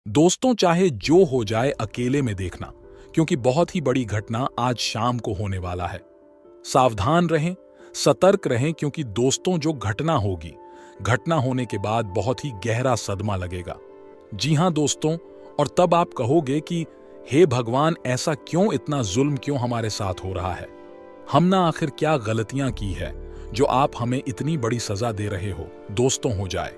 दोस्तों, चाहे जो हो जाए अकेले में देखना, क्योंकि बहुत ही बड़ी घटना आज शाम को होने वाला है। सावधान रहें, सतर्क रहें, क्योंकि दोस्तों जो घटना होगी, घटना होने के बाद बहुत ही गहरा सदमा लगेगा। जी हां दोस्तों, और तब आप कहोगे कि हे भगवान, ऐसा क्यों, इतना जुल्म क्यों हमारे साथ हो रहा है? हमने आखिर क्या गलतियां की है जो आप हमें इतनी बड़ी सजा दे रहे हो? दोस्तों, हो जाए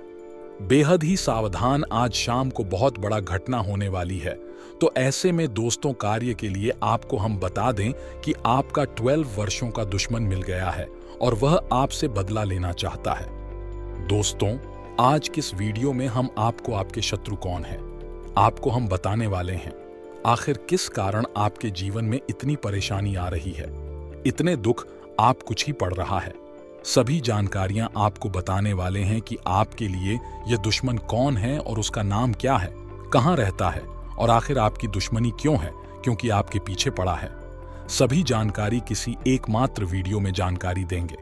बेहद ही सावधान, आज शाम को बहुत बड़ा घटना होने वाली है। तो ऐसे में दोस्तों, कार्य के लिए आपको हम बता दें कि आपका 12 वर्षों का दुश्मन मिल गया है और वह आपसे बदला लेना चाहता है। दोस्तों, आज किस वीडियो में हम आपको आपके शत्रु कौन है, आपको हम बताने वाले हैं। आखिर किस कारण आपके जीवन में इतनी परेशानी आ रही है, इतने दुख आप कुछ ही पड़ रहा है। सभी जानकारियां आपको बताने वाले हैं कि आपके लिए यह दुश्मन कौन है और उसका नाम क्या है, कहां रहता है और आखिर आपकी दुश्मनी क्यों है, क्योंकि आपके पीछे पड़ा है। सभी जानकारी किसी एकमात्र वीडियो में जानकारी देंगे।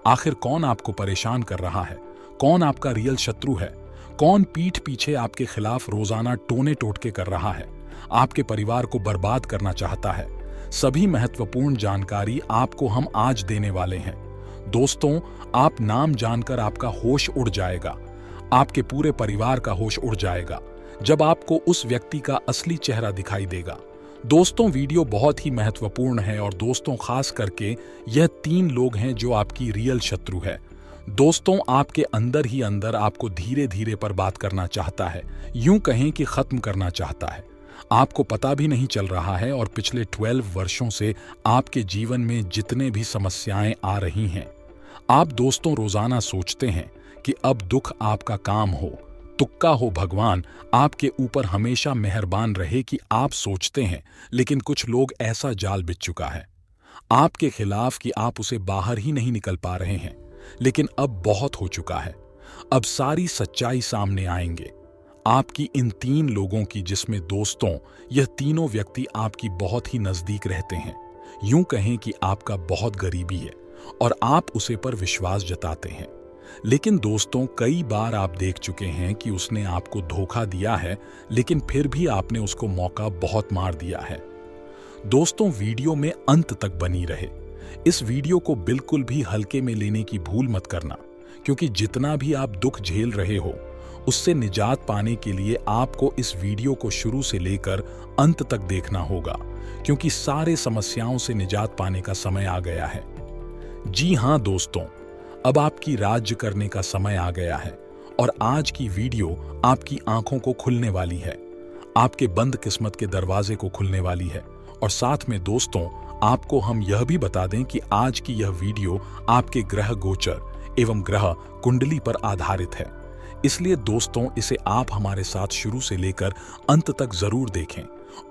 आखिर कौन आपको परेशान कर रहा है, कौन आपका रियल शत्रु है, कौन पीठ पीछे आपके खिलाफ रोजाना टोने टोटके कर रहा है, आपके परिवार को बर्बाद करना चाहता है। सभी महत्वपूर्ण जानकारी आपको हम आज देने वाले हैं। दोस्तों, आप नाम जानकर आपका होश उड़ जाएगा, आपके पूरे परिवार का होश उड़ जाएगा जब आपको उस व्यक्ति का असली चेहरा दिखाई देगा। दोस्तों, वीडियो बहुत ही महत्वपूर्ण है और दोस्तों, खास करके यह 3 लोग हैं जो आपकी रियल शत्रु है। दोस्तों, आपके अंदर ही अंदर आपको धीरे धीरे पर बात करना चाहता है, यूं कहें कि खत्म करना चाहता है। आपको पता भी नहीं चल रहा है और पिछले 12 वर्षों से आपके जीवन में जितने भी समस्याएं आ रही हैं, आप दोस्तों रोजाना सोचते हैं कि अब दुख आपका काम हो, तुक्का हो, भगवान आपके ऊपर हमेशा मेहरबान रहे, कि आप सोचते हैं। लेकिन कुछ लोग ऐसा जाल बिछ चुका है आपके खिलाफ कि आप उसे बाहर ही नहीं निकल पा रहे हैं। लेकिन अब बहुत हो चुका है, अब सारी सच्चाई सामने आएंगे आपकी इन 3 लोगों की, जिसमें दोस्तों यह तीनों व्यक्ति आपकी बहुत ही नजदीक रहते हैं। यूं कहें कि आपका बहुत गरीबी है और आप उसे पर विश्वास जताते हैं। लेकिन दोस्तों, कई बार आप देख चुके हैं कि उसने आपको धोखा दिया है, लेकिन फिर भी आपने उसको मौका बहुत मार दिया है। दोस्तों, वीडियो में अंत तक बनी रहे। इस वीडियो को बिल्कुल भी हल्के में लेने की भूल मत करना, क्योंकि जितना भी आप दुख झेल रहे हो, उससे निजात पाने के लिए आपको इस वीडियो को शुरू से लेकर अंत तक देखना होगा, क्योंकि सारे समस्याओं से निजात पाने का समय आ गया है। जी हां दोस्तों, अब आपकी राज्य करने का समय आ गया है और आज की वीडियो आपकी आंखों को खुलने वाली है, आपके बंद किस्मत के दरवाजे को खुलने वाली है। और साथ में दोस्तों, आपको हम यह भी बता दें कि आज की यह वीडियो आपके ग्रह गोचर एवं ग्रह कुंडली पर आधारित है। इसलिए दोस्तों, इसे आप हमारे साथ शुरू से लेकर अंत तक जरूर देखें।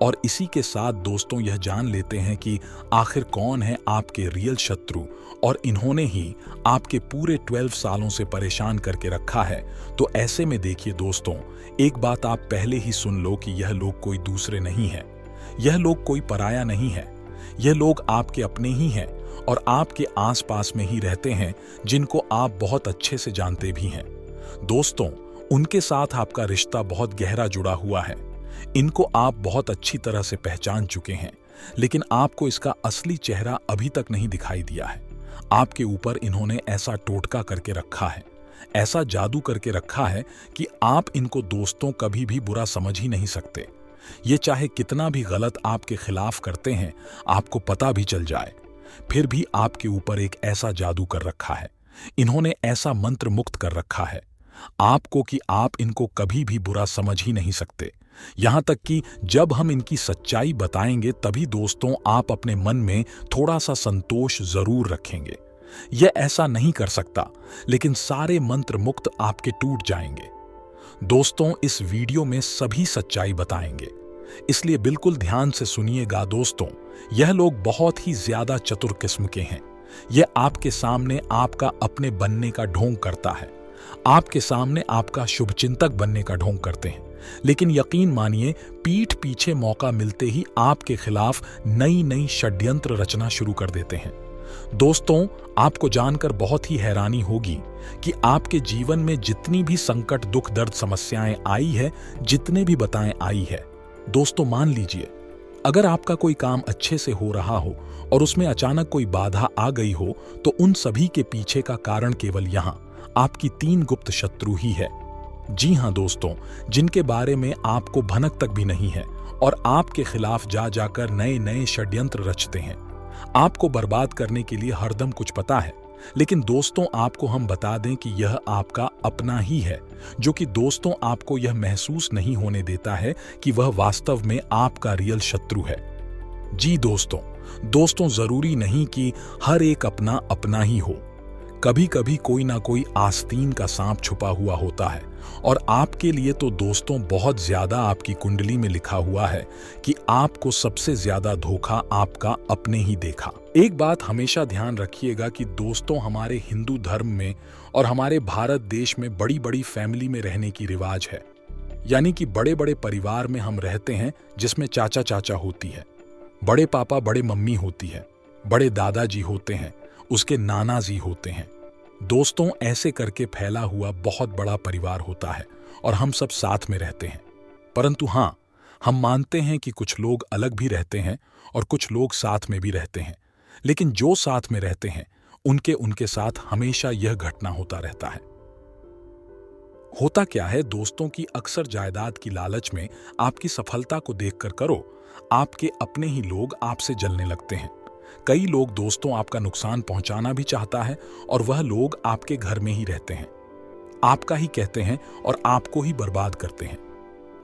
और इसी के साथ दोस्तों, यह जान लेते हैं कि आखिर कौन है आपके रियल शत्रु और इन्होंने ही आपके पूरे 12 सालों से परेशान करके रखा है। तो ऐसे में देखिए दोस्तों, एक बात आप पहले ही सुन लो कि यह लोग कोई दूसरे नहीं है, यह लोग कोई पराया नहीं है, यह लोग आपके अपने ही हैं और आपके आसपास में ही रहते हैं, जिनको आप बहुत अच्छे से जानते भी हैं। दोस्तों, उनके साथ आपका रिश्ता बहुत गहरा जुड़ा हुआ है, इनको आप बहुत अच्छी तरह से पहचान चुके हैं, लेकिन आपको इसका असली चेहरा अभी तक नहीं दिखाई दिया है। आपके ऊपर इन्होंने ऐसा टोटका करके रखा है, ऐसा जादू करके रखा है कि आप इनको दोस्तों कभी भी बुरा समझ ही नहीं सकते। ये चाहे कितना भी गलत आपके खिलाफ करते हैं, आपको पता भी चल जाए, फिर भी आपके ऊपर एक ऐसा जादू कर रखा है, इन्होंने ऐसा मंत्र मुक्त कर रखा है आपको कि आप इनको कभी भी बुरा समझ ही नहीं सकते। यहां तक कि जब हम इनकी सच्चाई बताएंगे, तभी दोस्तों आप अपने मन में थोड़ा सा संतोष जरूर रखेंगे। यह ऐसा नहीं कर सकता, लेकिन सारे मंत्र मुक्त आपके टूट जाएंगे। दोस्तों, इस वीडियो में सभी सच्चाई बताएंगे, इसलिए बिल्कुल ध्यान से सुनिएगा। दोस्तों, यह लोग बहुत ही ज्यादा चतुर किस्म के हैं। यह आपके सामने आपका अपने बनने का ढोंग करता है, आपके सामने आपका शुभचिंतक बनने का ढोंग करते हैं, लेकिन यकीन मानिए, पीठ पीछे मौका मिलते ही आपके खिलाफ नई नई षड्यंत्र रचना शुरू कर देते हैं। दोस्तों, आपको जानकर बहुत ही हैरानी होगी कि आपके जीवन में जितनी भी संकट, दुख, दर्द, समस्याएं आई है, जितने भी बताएं आई है, दोस्तों मान लीजिए, अगर आपका कोई काम अच्छे से हो रहा हो और उसमें अचानक कोई बाधा आ गई हो, तो उन सभी के पीछे का कारण केवल यहां आपकी 3 गुप्त शत्रु ही है। जी हां दोस्तों, जिनके बारे में आपको भनक तक भी नहीं है और आपके खिलाफ जा जाकर नए नए षड्यंत्र रचते हैं। आपको बर्बाद करने के लिए हरदम कुछ पता है, लेकिन दोस्तों आपको हम बता दें कि यह आपका अपना ही है, जो कि दोस्तों आपको यह महसूस नहीं होने देता है कि वह वास्तव में आपका रियल शत्रु है। जी दोस्तों जरूरी नहीं कि हर एक अपना अपना ही हो। कभी कभी कोई ना कोई आस्तीन का सांप छुपा हुआ होता है और आपके लिए तो दोस्तों बहुत ज्यादा आपकी कुंडली में लिखा हुआ है कि आपको सबसे ज्यादा धोखा आपका अपने ही देखा। एक बात हमेशा ध्यान रखिएगा कि दोस्तों हमारे हिंदू धर्म में और हमारे भारत देश में बड़ी बड़ी फैमिली में रहने की रिवाज है, यानी कि बड़े बड़े परिवार में हम रहते हैं, जिसमें चाचा चाचा होती है, बड़े पापा बड़े मम्मी होती है, बड़े दादाजी होते हैं, उसके नाना जी होते हैं। दोस्तों ऐसे करके फैला हुआ बहुत बड़ा परिवार होता है और हम सब साथ में रहते हैं। परंतु हाँ, हम मानते हैं कि कुछ लोग अलग भी रहते हैं और कुछ लोग साथ में भी रहते हैं, लेकिन जो साथ में रहते हैं उनके साथ हमेशा यह घटना होता रहता है। होता क्या है दोस्तों की अक्सर जायदाद की लालच में आपकी सफलता को देखकर करो, आपके अपने ही लोग आपसे जलने लगते हैं। कई लोग दोस्तों आपका नुकसान पहुंचाना भी चाहता है और वह लोग आपके घर में ही रहते हैं, आपका ही कहते हैं और आपको ही बर्बाद करते हैं।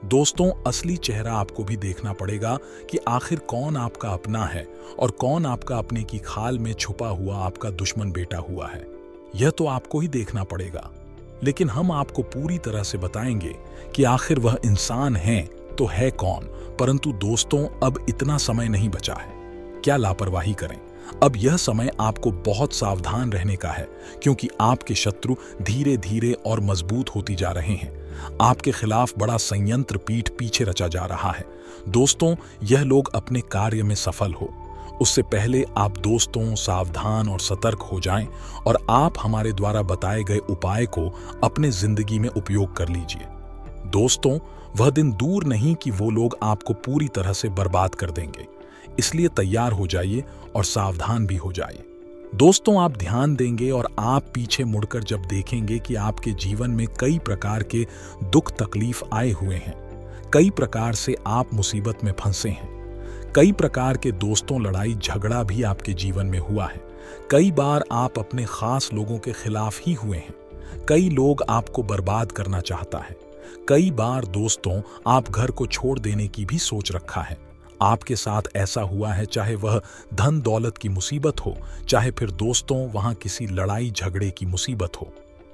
दोस्तों असली चेहरा आपको भी देखना पड़ेगा कि आखिर कौन आपका अपना है और कौन आपका अपने की खाल में छुपा हुआ आपका दुश्मन बेटा हुआ है। यह तो आपको ही देखना पड़ेगा, लेकिन हम आपको पूरी तरह से बताएंगे कि आखिर वह इंसान है तो है कौन। परंतु दोस्तों अब इतना समय नहीं बचा है, क्या लापरवाही करें। अब यह समय आपको बहुत सावधान रहने का है, क्योंकि आपके शत्रु धीरे धीरे और मजबूत होती जा रहे हैं। आपके खिलाफ बड़ा संयंत्र पीठ पीछे रचा जा रहा है। दोस्तों यह लोग अपने कार्य में सफल हो, उससे पहले आप दोस्तों सावधान और सतर्क हो जाएं और आप हमारे द्वारा बताए गए उपाय को अपने जिंदगी में उपयोग कर लीजिए। दोस्तों वह दिन दूर नहीं कि वो लोग आपको पूरी तरह से बर्बाद कर देंगे, इसलिए तैयार हो जाइए और सावधान भी हो जाइए। दोस्तों आप ध्यान देंगे और आप पीछे मुड़कर जब देखेंगे कि आपके जीवन में कई प्रकार के दुख तकलीफ आए हुए हैं, कई प्रकार से आप मुसीबत में फंसे हैं, कई प्रकार के दोस्तों लड़ाई झगड़ा भी आपके जीवन में हुआ है, कई बार आप अपने खास लोगों के खिलाफ ही हुए हैं, कई लोग आपको बर्बाद करना चाहता है, कई बार दोस्तों आप घर को छोड़ देने की भी सोच रखा है। आपके साथ ऐसा हुआ है, चाहे वह धन दौलत की मुसीबत हो, चाहे फिर दोस्तों वहां किसी लड़ाई झगड़े की मुसीबत हो।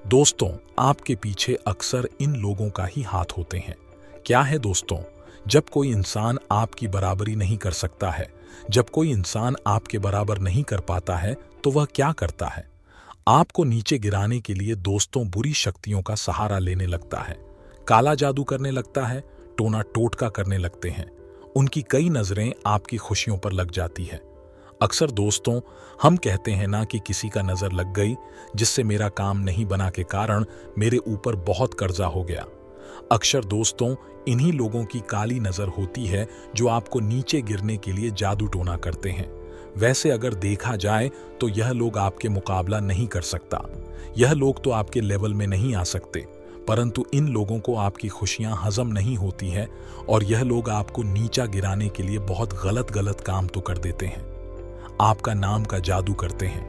दोस्तों आपके पीछे अक्सर इन लोगों का ही हाथ होते हैं। क्या है दोस्तों, जब कोई इंसान आपकी बराबरी नहीं कर सकता है, जब कोई इंसान आपके बराबर नहीं कर पाता है, तो वह क्या करता है? आपको नीचे गिराने के लिए दोस्तों बुरी शक्तियों का सहारा लेने लगता है, काला जादू करने लगता है, टोना टोटका करने लगते हैं। उनकी कई नजरें आपकी खुशियों पर लग जाती है। अक्सर दोस्तों हम कहते हैं ना कि किसी का नजर लग गई, जिससे मेरा काम नहीं बना के कारण मेरे ऊपर बहुत कर्जा हो गया। अक्सर दोस्तों इन्हीं लोगों की काली नजर होती है जो आपको नीचे गिरने के लिए जादू टोना करते हैं। वैसे अगर देखा जाए तो यह लोग आपके मुकाबला नहीं कर सकता, यह लोग तो आपके लेवल में नहीं आ सकते, परंतु इन लोगों को आपकी खुशियां हजम नहीं होती हैं और यह लोग आपको नीचा गिराने के लिए बहुत गलत काम तो कर देते हैं। आपका नाम का जादू करते हैं,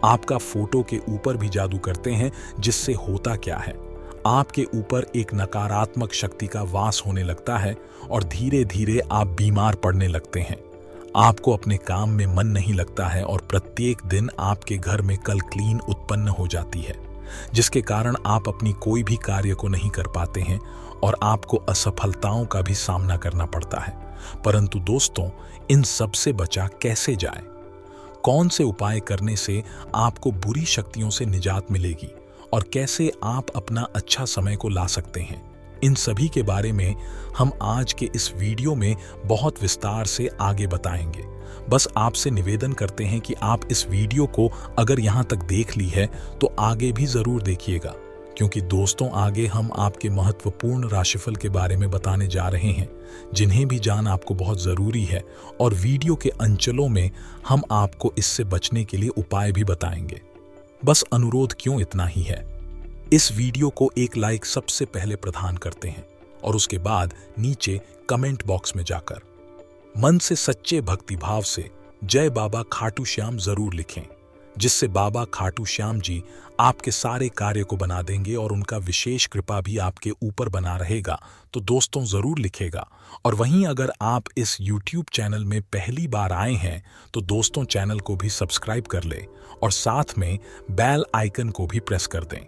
आपका फोटो के ऊपर भी जादू करते हैं, जिससे होता क्या है, आपके ऊपर एक नकारात्मक शक्ति का वास होने लगता है और धीरे धीरे आप बीमार पड़ने लगते हैं। आपको अपने काम में मन नहीं लगता है और प्रत्येक दिन आपके घर में कल क्लीन उत्पन्न हो जाती है, जिसके कारण आप अपनी कोई भी कार्य को नहीं कर पाते हैं और आपको असफलताओं का भी सामना करना पड़ता है। परंतु दोस्तों इन सब से बचा कैसे जाए? कौन से उपाय करने से आपको बुरी शक्तियों से निजात मिलेगी और कैसे आप अपना अच्छा समय को ला सकते हैं, इन सभी के बारे में हम आज के इस वीडियो में बहुत विस्तार से आगे बताएंगे। बस आपसे निवेदन करते हैं कि आप इस वीडियो को अगर यहाँ तक देख ली है तो आगे भी जरूर देखिएगा, क्योंकि दोस्तों आगे हम आपके महत्वपूर्ण राशिफल के बारे में बताने जा रहे हैं, जिन्हें भी जान आपको बहुत जरूरी है। और वीडियो के अंचलों में हम आपको इससे बचने के लिए उपाय भी बताएंगे। बस अनुरोध क्यों इतना ही है, इस वीडियो को एक लाइक सबसे पहले प्रदान करते हैं और उसके बाद नीचे कमेंट बॉक्स में जाकर मन से सच्चे भक्ति भाव से जय बाबा खाटू श्याम जरूर लिखें, जिससे बाबा खाटू श्याम जी आपके सारे कार्य को बना देंगे और उनका विशेष कृपा भी आपके ऊपर बना रहेगा। तो दोस्तों जरूर लिखेगा। और वहीं अगर आप इस YouTube चैनल में पहली बार आए हैं तो दोस्तों चैनल को भी सब्सक्राइब कर लें और साथ में बेल आइकन को भी प्रेस कर दें,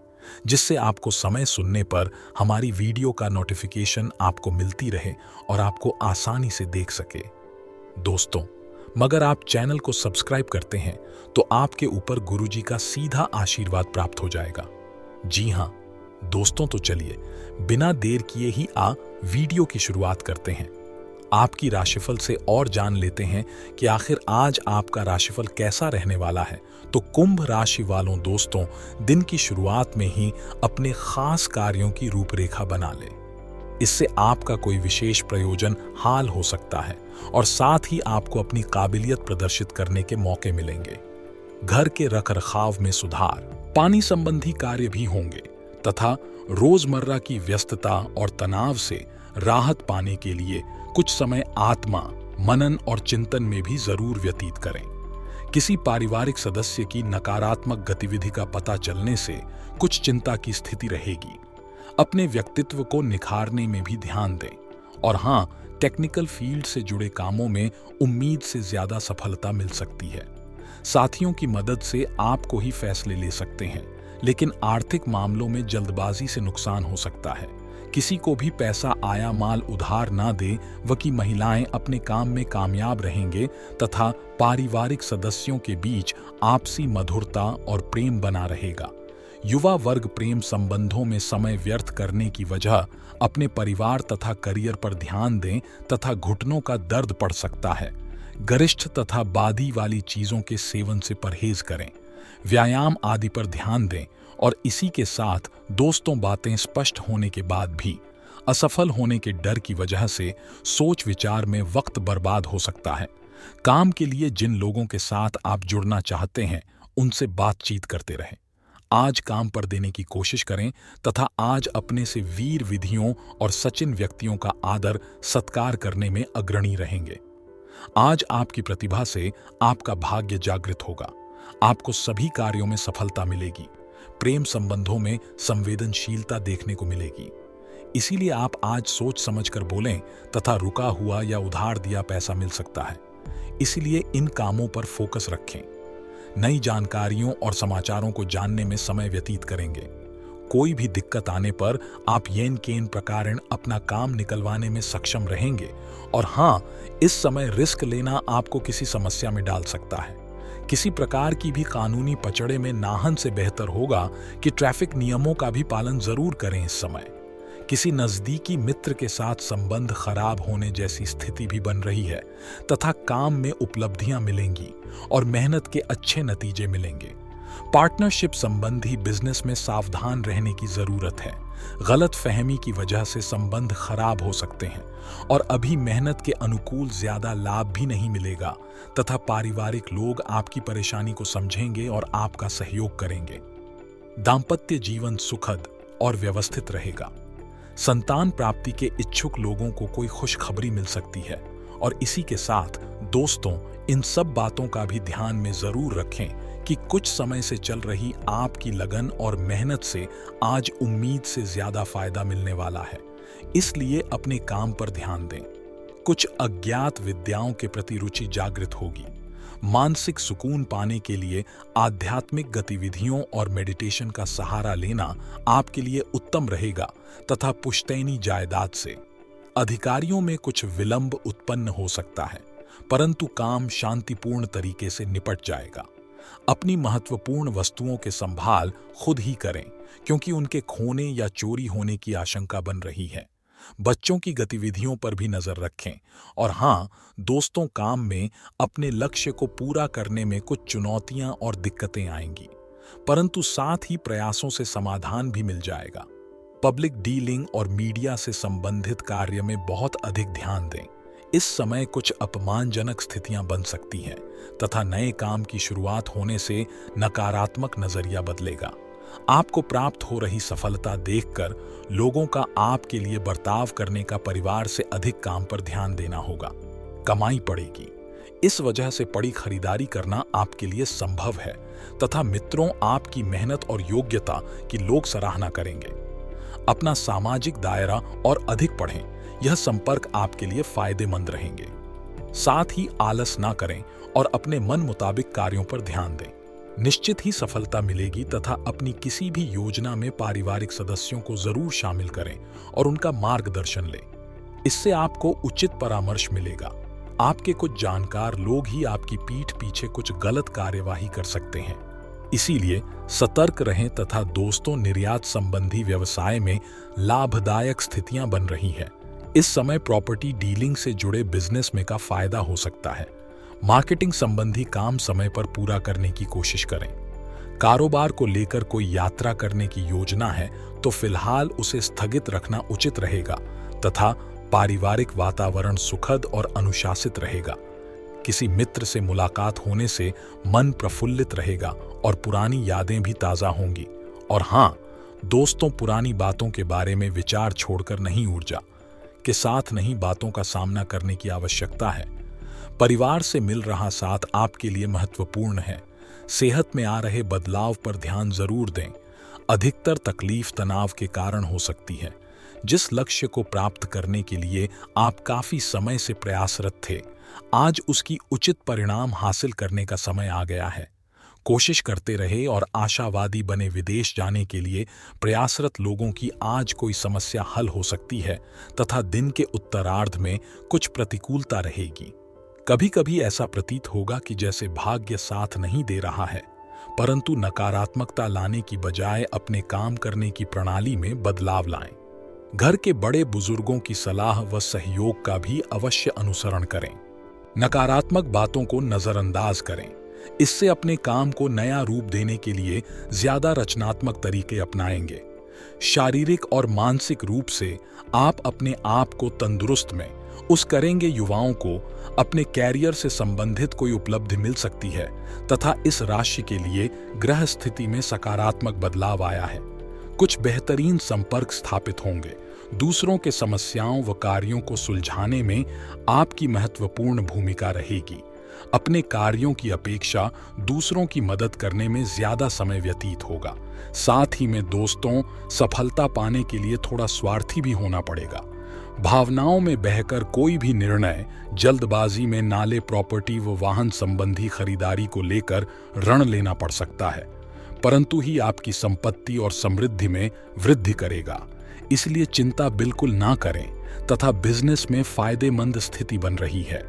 जिससे आपको समय सुनने पर हमारी वीडियो का नोटिफिकेशन आपको मिलती रहे और आपको आसानी से देख सके। दोस्तों, मगर आप चैनल को सब्सक्राइब करते हैं तो आपके ऊपर गुरुजी का सीधा आशीर्वाद प्राप्त हो जाएगा। जी हाँ दोस्तों, तो चलिए बिना देर किए ही वीडियो की शुरुआत करते हैं। आपकी राशिफल से और जान लेते हैं कि आखिर आज आपका राशिफल कैसा रहने वाला है। तो कुंभ राशि वालों दोस्तों, दिन की शुरुआत में ही अपने खास कार्यों की रूपरेखा बना लें। इससे आपका कोई विशेष प्रयोजन हाल हो सकता है और साथ ही आपको अपनी काबिलियत प्रदर्शित करने के मौके मिलेंगे। घर के रखरखाव में सुधार, पानी संबंधी कार्य भी होंगे तथा रोजमर्रा की व्यस्तता और तनाव से राहत पाने के लिए कुछ समय आत्मा मनन और चिंतन में भी जरूर व्यतीत करें। किसी पारिवारिक सदस्य की नकारात्मक गतिविधि का पता चलने से कुछ चिंता की स्थिति रहेगी। अपने व्यक्तित्व को निखारने में भी ध्यान दें और हाँ, टेक्निकल फील्ड से जुड़े कामों में उम्मीद से ज्यादा सफलता मिल सकती है। साथियों की मदद से आपको ही फैसले ले सकते हैं, लेकिन आर्थिक मामलों में जल्दबाजी से नुकसान हो सकता है। किसी को भी पैसा आया माल उधार ना दे। वकी महिलाएं अपने काम में कामयाब रहेंगे तथा पारिवारिक सदस्यों के बीच आपसी मधुरता और प्रेम बना रहेगा। युवा वर्ग प्रेम संबंधों में समय व्यर्थ करने की वजह अपने परिवार तथा करियर पर ध्यान दें तथा घुटनों का दर्द पड़ सकता है। गरिष्ठ तथा बादी वाली चीजों के सेवन से परहेज करें। व्यायाम आदि पर ध्यान दें और इसी के साथ दोस्तों, बातें स्पष्ट होने के बाद भी असफल होने के डर की वजह से सोच विचार में वक्त बर्बाद हो सकता है। काम के लिए जिन लोगों के साथ आप जुड़ना चाहते हैं उनसे बातचीत करते रहें। आज काम पर देने की कोशिश करें तथा आज अपने से वीर विधियों और सचिन व्यक्तियों का आदर सत्कार करने में अग्रणी रहेंगे। आज आपकी प्रतिभा से आपका भाग्य जागृत होगा। आपको सभी कार्यों में सफलता मिलेगी। प्रेम संबंधों में संवेदनशीलता देखने को मिलेगी। इसीलिए आप आज सोच समझकर बोलें तथा रुका हुआ या उधार दिया पैसा मिल सकता है। इसीलिए इन कामों पर फोकस रखें। नई जानकारियों और समाचारों को जानने में समय व्यतीत करेंगे। कोई भी दिक्कत आने पर आप येन केन प्रकारेण अपना काम निकलवाने में सक्षम रहेंगे। और हाँ, इस समय रिस्क लेना आपको किसी समस्या में डाल सकता है। किसी प्रकार की भी कानूनी पचड़े में नाहन से बेहतर होगा कि ट्रैफिक नियमों का भी पालन जरूर करें। इस समय किसी नजदीकी मित्र के साथ संबंध खराब होने जैसी स्थिति भी बन रही है तथा काम में उपलब्धियां मिलेंगी और मेहनत के अच्छे नतीजे मिलेंगे। पार्टनरशिप संबंधी बिजनेस में सावधान रहने की जरूरत है। गलत फहमी की वजह से संबंध खराब हो सकते हैं और अभी मेहनत के अनुकूल ज्यादा लाभ भी नहीं मिलेगा तथा पारिवारिक लोग आपकी परेशानी को समझेंगे और आपका सहयोग करेंगे। दाम्पत्य जीवन सुखद और व्यवस्थित रहेगा। संतान प्राप्ति के इच्छुक लोगों को कोई खुशखबरी मिल सकती है। और इसी के साथ दोस्तों, इन सब बातों का भी ध्यान में जरूर रखें कि कुछ समय से चल रही आपकी लगन और मेहनत से आज उम्मीद से ज्यादा फायदा मिलने वाला है। इसलिए अपने काम पर ध्यान दें। कुछ अज्ञात विद्याओं के प्रति रुचि जागृत होगी। मानसिक सुकून पाने के लिए आध्यात्मिक गतिविधियों और मेडिटेशन का सहारा लेना आपके लिए उत्तम रहेगा तथा पुश्तैनी जायदाद से अधिकारियों में कुछ विलंब उत्पन्न हो सकता है, परंतु काम शांतिपूर्ण तरीके से निपट जाएगा। अपनी महत्वपूर्ण वस्तुओं के संभाल खुद ही करें, क्योंकि उनके खोने या चोरी होने की आशंका बन रही है। बच्चों की गतिविधियों पर भी नजर रखें। और हाँ, दोस्तों, काम में अपने लक्ष्य को पूरा करने में कुछ चुनौतियां और दिक्कतें आएंगी, परंतु साथ ही प्रयासों से समाधान भी मिल जाएगा। पब्लिक डीलिंग और मीडिया से संबंधित कार्य में बहुत अधिक ध्यान दें। इस समय कुछ अपमानजनक स्थितियां बन सकती हैं तथा नए काम की शुरुआत होने से नकारात्मक नजरिया बदलेगा। आपको प्राप्त हो रही सफलता देखकर लोगों का आपके लिए बर्ताव करने का परिवार से अधिक काम पर ध्यान देना होगा। कमाई बढ़ेगी, इस वजह से बड़ी खरीदारी करना आपके लिए संभव है तथा मित्रों, आपकी मेहनत और योग्यता की लोग सराहना करेंगे। अपना सामाजिक दायरा और अधिक बढ़ें, यह संपर्क आपके लिए फायदेमंद रहेंगे। साथ ही आलस ना करें और अपने मन मुताबिक कार्यों पर ध्यान दें। निश्चित ही सफलता मिलेगी तथा अपनी किसी भी योजना में पारिवारिक सदस्यों को जरूर शामिल करें और उनका मार्गदर्शन लें। इससे आपको उचित परामर्श मिलेगा। आपके कुछ जानकार लोग ही आपकी पीठ पीछे कुछ गलत कार्यवाही कर सकते हैं, इसीलिए सतर्क रहें तथा दोस्तों, निर्यात संबंधी व्यवसाय में लाभदायक स्थितियां बन रही हैं। इस समय प्रॉपर्टी डीलिंग से जुड़े बिजनेस में का फायदा हो सकता है। मार्केटिंग संबंधी काम समय पर पूरा करने की कोशिश करें। कारोबार को लेकर कोई यात्रा करने की योजना है तो फिलहाल उसे स्थगित रखना उचित रहेगा तथा पारिवारिक वातावरण सुखद और अनुशासित रहेगा। किसी मित्र से मुलाकात होने से मन प्रफुल्लित रहेगा और पुरानी यादें भी ताजा होंगी। और हाँ दोस्तों, पुरानी बातों के बारे में विचार छोड़कर नहीं, ऊर्जा के साथ नहीं, बातों का सामना करने की आवश्यकता है। परिवार से मिल रहा साथ आपके लिए महत्वपूर्ण है। सेहत में आ रहे बदलाव पर ध्यान जरूर दें। अधिकतर तकलीफ तनाव के कारण हो सकती है। जिस लक्ष्य को प्राप्त करने के लिए आप काफी समय से प्रयासरत थे, आज उसकी उचित परिणाम हासिल करने का समय आ गया है। कोशिश करते रहे और आशावादी बने। विदेश जाने के लिए प्रयासरत लोगों की आज कोई समस्या हल हो सकती है तथा दिन के उत्तरार्ध में कुछ प्रतिकूलता रहेगी। कभी कभी ऐसा प्रतीत होगा कि जैसे भाग्य साथ नहीं दे रहा है, परंतु नकारात्मकता लाने की बजाय अपने काम करने की प्रणाली में बदलाव लाएं। घर के बड़े बुजुर्गों की सलाह व सहयोग का भी अवश्य अनुसरण करें। नकारात्मक बातों को नजरअंदाज करें। इससे अपने काम को नया रूप देने के लिए ज्यादा रचनात्मक तरीके अपनाएंगे। शारीरिक और मानसिक रूप से आप अपने आप को तंदुरुस्त में उस करेंगे। युवाओं को अपने कैरियर से संबंधित कोई उपलब्धि मिल सकती है तथा इस राशि के लिए ग्रह स्थिति में सकारात्मक बदलाव आया है। कुछ बेहतरीन संपर्क स्थापित होंगे। दूसरों के समस्याओं व कार्यों को सुलझाने में आपकी महत्वपूर्ण भूमिका रहेगी। अपने कार्यों की अपेक्षा दूसरों की मदद करने में ज्यादा समय व्यतीत होगा। साथ ही में दोस्तों, सफलता पाने के लिए थोड़ा स्वार्थी भी होना पड़ेगा। भावनाओं में बहकर कोई भी निर्णय जल्दबाजी में नाले प्रॉपर्टी व वाहन संबंधी खरीदारी को लेकर ऋण लेना पड़ सकता है, परंतु ही आपकी संपत्ति और समृद्धि में वृद्धि करेगा। इसलिए चिंता बिल्कुल ना करें तथा बिजनेस में फायदेमंद स्थिति बन रही है।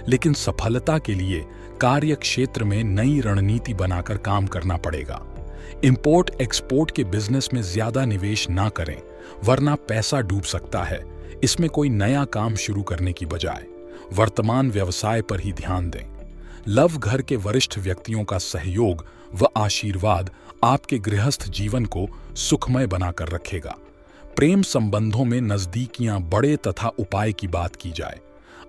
लेकिन सफलता के लिए कार्य क्षेत्र में नई रणनीति बनाकर काम करना पड़ेगा। इंपोर्ट एक्सपोर्ट के बिजनेस में ज्यादा निवेश ना करें, वरना पैसा डूब सकता है। इसमें कोई नया काम शुरू करने की बजाय वर्तमान व्यवसाय पर ही ध्यान दें। लव घर के वरिष्ठ व्यक्तियों का सहयोग व आशीर्वाद आपके गृहस्थ जीवन को सुखमय बनाकर रखेगा। प्रेम संबंधों में नजदीकियां बढ़े तथा उपाय की बात की जाए।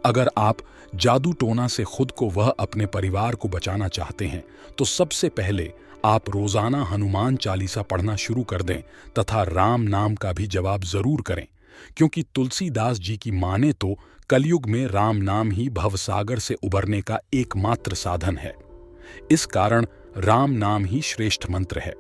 अगर आप जादू टोना से खुद को वह अपने परिवार को बचाना चाहते हैं तो सबसे पहले आप रोजाना हनुमान चालीसा पढ़ना शुरू कर दें तथा राम नाम का भी जवाब जरूर करें, क्योंकि तुलसीदास जी की माने तो कलयुग में राम नाम ही भवसागर से उबरने का एकमात्र साधन है। इस कारण राम नाम ही श्रेष्ठ मंत्र है।